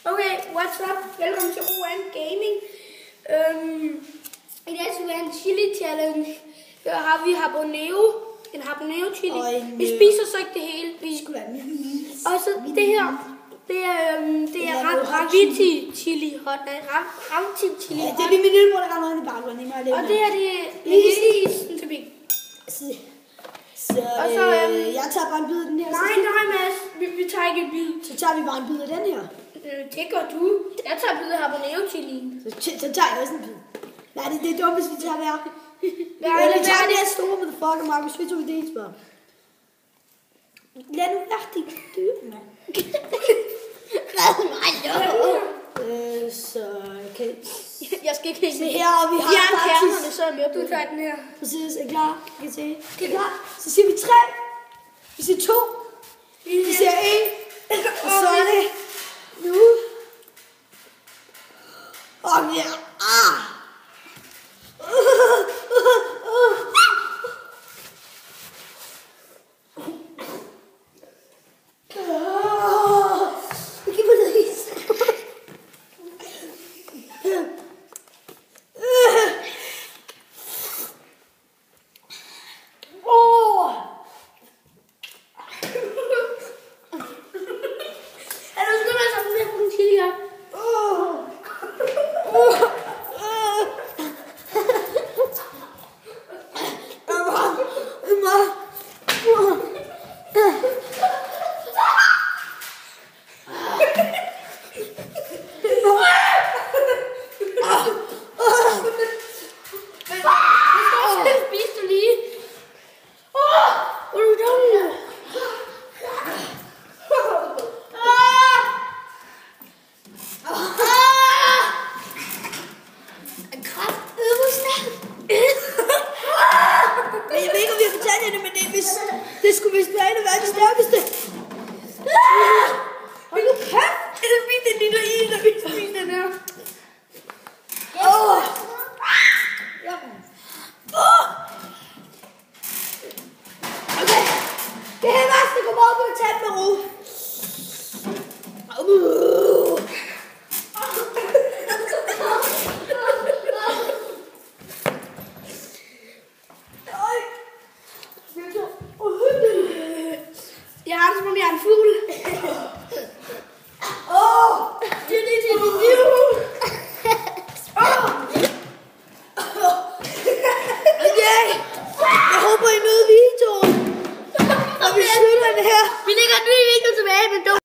Okay, what's up? Velkommen til ON Gaming. I dag skal vi have en chili challenge. Her har vi en habanero chili. Vi spiser så ikke det hele. Og så det her, det er Raviti chili hot. Raviti chili hot. Det er min lillebror, der rammer i baggrunden. Og det her, det er isen til mig. Så jeg tager bare en bid af den her. Nej, Mads. Vi tager ikke en bid. Så tager vi bare en bid af den her. Det gør du. Jeg tager bid af habanero chilien. Så tager jeg også en bid. Nej, det er dumt, hvis vi tager hver. Vi tager det her store med the fucking mark, hvis vi tog det ens bare. Lad nu være det dyrt, mand. Så okay. Jeg skal ikke se her, og vi har faktisk... så er med. Du tager den her. Præcis, er I klar? Kan I se? Er I klar? Så siger vi 3. Vi siger 2. Vi siger 1. Og så er det nu. Og ja.